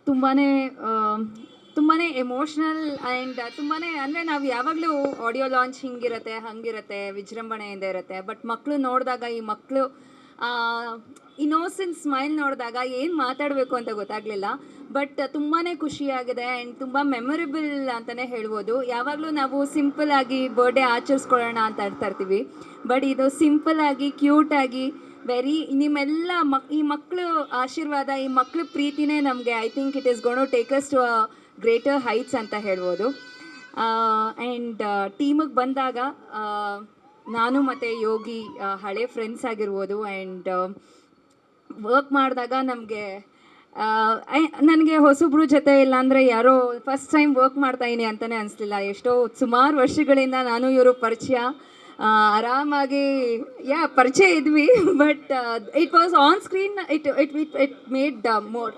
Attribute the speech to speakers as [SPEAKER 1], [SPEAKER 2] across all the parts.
[SPEAKER 1] ತುಂಬಾ ತುಂಬಾ emotional and ತುಂಬಾ ಅಂದರೆ ನಾವು ಯಾವಾಗಲೂ ಆಡಿಯೋ ಲಾಂಚ್ ಹಿಂಗಿರುತ್ತೆ ಹಂಗಿರುತ್ತೆ ವಿಜೃಂಭಣೆಯಿಂದ ಇರುತ್ತೆ. ಬಟ್ ಮಕ್ಕಳು ನೋಡಿದಾಗ ಈ ಮಕ್ಕಳು ಇನ್ನೋಸೆಂಟ್ ಸ್ಮೈಲ್ ನೋಡಿದಾಗ ಏನು ಮಾತಾಡಬೇಕು ಅಂತ ಗೊತ್ತಾಗಲಿಲ್ಲ. ಬಟ್ ತುಂಬಾ ಖುಷಿಯಾಗಿದೆ ಆ್ಯಂಡ್ ತುಂಬ ಮೆಮೊರೇಬಲ್ ಅಂತಲೇ ಹೇಳ್ಬೋದು. ಯಾವಾಗಲೂ ನಾವು ಸಿಂಪಲ್ಲಾಗಿ ಬರ್ಡೇ ಆಚರಿಸ್ಕೊಳ್ಳೋಣ ಅಂತ ಆಡ್ತಾ ಇರ್ತೀವಿ. ಬಟ್ ಇದು ಸಿಂಪಲ್ಲಾಗಿ ಕ್ಯೂಟಾಗಿ ವೆರಿ ನಿಮ್ಮೆಲ್ಲ ಈ ಮಕ್ಕಳು ಆಶೀರ್ವಾದ, ಈ ಮಕ್ಕಳ ಪ್ರೀತಿನೇ ನಮಗೆ I think it is gone to take us to greater heights ಅಂತ ಹೇಳ್ಬೋದು. ಆ್ಯಂಡ್ ಟೀಮಿಗೆ ಬಂದಾಗ ನಾನು ಮತ್ತು ಯೋಗಿ ಹಳೆ ಫ್ರೆಂಡ್ಸ್ ಆಗಿರ್ಬೋದು. ಆ್ಯಂಡ್ ವರ್ಕ್ ಮಾಡಿದಾಗ ನನಗೆ ಹೊಸಬ್ರು ಜೊತೆ ಇಲ್ಲಾಂದರೆ ಯಾರೋ ಫಸ್ಟ್ ಟೈಮ್ ವರ್ಕ್ ಮಾಡ್ತಾಯಿನಿ ಅಂತಲೇ ಅನಿಸ್ಲಿಲ್ಲ. ಎಷ್ಟೋ ಸುಮಾರು ವರ್ಷಗಳಿಂದ ನಾನು ಇವರು ಪರಿಚಯ, ಆರಾಮಾಗಿ ಪರಿಚಯ ಇದ್ವಿ. But it was on screen, it made more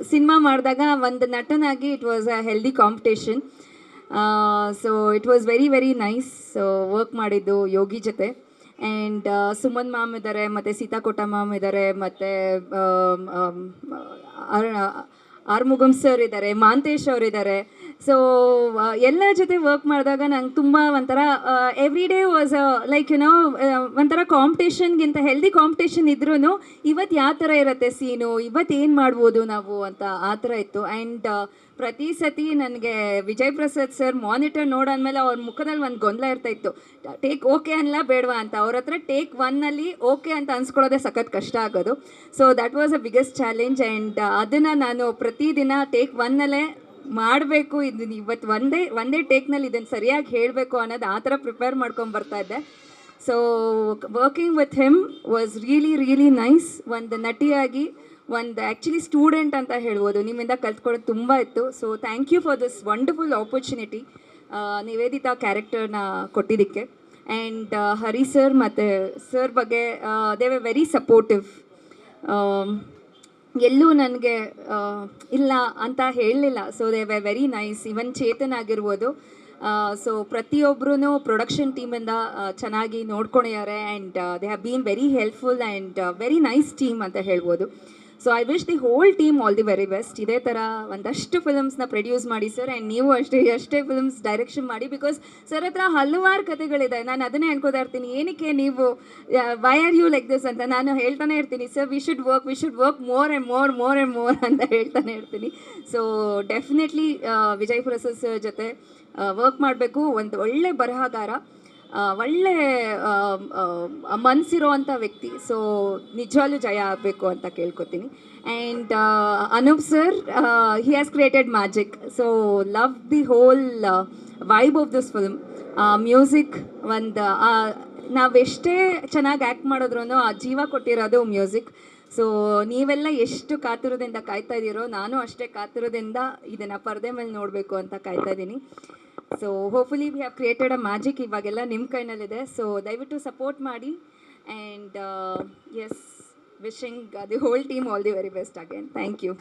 [SPEAKER 1] cinema ಮಾಡಿದಾಗ ಒಂದು ನಟನಾಗಿ it was a healthy competition. So it was very very nice work ಮಾಡಿದ್ದು ಯೋಗಿ ಜೊತೆ. ಆ್ಯಂಡ್ ಸುಮನ್ ಮ್ಯಾಮ್ ಇದ್ದಾರೆ, ಮತ್ತು ಸೀತಾಕೋಟ ಮ್ಯಾಮ್ ಇದ್ದಾರೆ, ಮತ್ತು ಆರ್ಮುಗಮ್ ಸರ್ ಇದ್ದಾರೆ, ಮಾಂತೇಶ್ ಅವರಿದ್ದಾರೆ. ಸೊ ಎಲ್ಲರ ಜೊತೆ ವರ್ಕ್ ಮಾಡಿದಾಗ ನಂಗೆ ತುಂಬ ಒಂಥರ ಎವ್ರಿ ಡೇ ವಾಸ್ ಲೈಕ್ ಒಂಥರ ಕಾಂಪಿಟೇಷನ್ಗಿಂತ ಹೆಲ್ದಿ ಕಾಂಪಿಟೇಷನ್ ಇದ್ರೂ ಇವತ್ತು ಯಾವ ಥರ ಇರುತ್ತೆ ಸೀನು, ಇವತ್ತು ಏನು ಮಾಡ್ಬೋದು ನಾವು ಅಂತ ಆ ಥರ ಇತ್ತು. ಆ್ಯಂಡ್ ಪ್ರತಿ ಸತಿ ನನಗೆ ವಿಜಯ್ ಪ್ರಸಾದ್ ಸರ್ ಮಾನಿಟರ್ ನೋಡಾದ್ಮೇಲೆ ಅವ್ರ ಮುಖದಲ್ಲಿ ಒಂದು ಗೊಂದಲ ಇರ್ತಾಯಿತ್ತು, ಟೇಕ್ ಓಕೆ ಅನ್ನಲ್ಲ ಬೇಡವಾ ಅಂತ. ಅವ್ರ ಹತ್ರ ಟೇಕ್ ಒನ್ನಲ್ಲಿ ಓಕೆ ಅಂತ ಅನ್ಸ್ಕೊಳ್ಳೋದೇ ಸಖತ್ ಕಷ್ಟ ಆಗೋದು. So that was a biggest challenge. And ಅದನ್ನು ನಾನು ಪ್ರತಿದಿನ ಟೇಕ್ ಒನ್ನಲ್ಲೇ ಮಾಡಬೇಕು, ಇದು ಇವತ್ತು ಒಂದೇ ಟೇಕ್ನಲ್ಲಿ ಇದನ್ನು ಸರಿಯಾಗಿ ಹೇಳಬೇಕು ಅನ್ನೋದು ಆ ಥರ ಪ್ರಿಪೇರ್ ಮಾಡ್ಕೊಂಡು ಬರ್ತಾಯಿದ್ದೆ. So working with him was really really nice. ಒಂದು ನಟಿಯಾಗಿ, ಒಂದು ಆ್ಯಕ್ಚುಲಿ ಸ್ಟೂಡೆಂಟ್ ಅಂತ ಹೇಳ್ಬೋದು, ನಿಮ್ಮಿಂದ ಕಲ್ತ್ಕೊಳ್ಳೋದು ತುಂಬ ಇತ್ತು. So thank you for this wonderful opportunity, Niveditha ಕ್ಯಾರೆಕ್ಟರ್ನ ಕೊಟ್ಟಿದ್ದಕ್ಕೆ. ಆ್ಯಂಡ್ ಹರಿ ಸರ್ ಮತ್ತು ಸರ್ ಬಗ್ಗೆ ದೇ ವರ್ ವೆರಿ ಸಪೋರ್ಟಿವ್. ಎಲ್ಲೂ ನನಗೆ ಇಲ್ಲ ಅಂತ ಹೇಳಲಿಲ್ಲ. So they were very nice. Even Chetan ಆಗಿರ್ಬೋದು. ಸೊ ಪ್ರತಿಯೊಬ್ಬರೂ ಪ್ರೊಡಕ್ಷನ್ ಟೀಮಿಂದ ಚೆನ್ನಾಗಿ ನೋಡ್ಕೊಂಡಿದ್ದಾರೆ. And they have been very helpful and very nice team ಅಂತ ಹೇಳ್ಬೋದು. So I wish the whole team all the very best. ಇದೇ ಥರ ಒಂದಷ್ಟು ಫಿಲಮ್ಸ್ನ ಪ್ರೊಡ್ಯೂಸ್ ಮಾಡಿ ಸರ್. ಆ್ಯಂಡ್ ನೀವು ಎಷ್ಟೇ ಫಿಲ್ಮ್ಸ್ ಡೈರೆಕ್ಷನ್ ಮಾಡಿ, ಬಿಕಾಸ್ ಸರ್ ಹತ್ರ ಹಲವಾರು ಕಥೆಗಳಿದೆ. ನಾನು ಅದನ್ನೇ ಅನ್ಕೋತಾ ಇರ್ತೀನಿ, ಏನಕ್ಕೆ ನೀವು why are you like this ಅಂತ ನಾನು ಹೇಳ್ತಾನೆ ಇರ್ತೀನಿ. Sir we should work more and more ಅಂತ ಹೇಳ್ತಾನೆ ಇರ್ತೀನಿ. So definitely Vijay Prasad sir ಜೊತೆ ವರ್ಕ್ ಮಾಡಬೇಕು. ಒಂದು ಒಳ್ಳೆ ಬರಹಗಾರ, ಒಳ್ಳೆ ಮನಸ್ಸಿರೋ ಅಂಥ ವ್ಯಕ್ತಿ. ಸೊ ನಿಜವಾಗ್ಲೂ ಜಯ ಆಗಬೇಕು ಅಂತ ಕೇಳ್ಕೊತೀನಿ. And Anoop sir, he has created magic. So love the whole vibe of this film. Music ಒಂದು ನಾವೆಷ್ಟೇ ಚೆನ್ನಾಗಿ ಆ್ಯಕ್ಟ್ ಮಾಡಿದ್ರೂ ಆ ಜೀವ ಕೊಟ್ಟಿರೋದು ಮ್ಯೂಸಿಕ್. ಸೊ ನೀವೆಲ್ಲ ಎಷ್ಟು ಕಾತುರದಿಂದ ಕಾಯ್ತಾ ಇದ್ದೀರೋ, ನಾನು ಅಷ್ಟೇ ಕಾತುರದಿಂದ ಇದನ್ನು ಪರದೆ ಮೇಲೆ ನೋಡಬೇಕು ಅಂತ ಕಾಯ್ತಾ ಇದ್ದೀನಿ. So hopefully we have created a magic. ಇವಾಗೆಲ್ಲ ನಿಮ್ಮ ಕೈನಲ್ಲಿದೆ. ಸೊ ದಯವಿಟ್ಟು ಸಪೋರ್ಟ್ ಮಾಡಿ. And yes, wishing the whole team all the very best again. Thank you.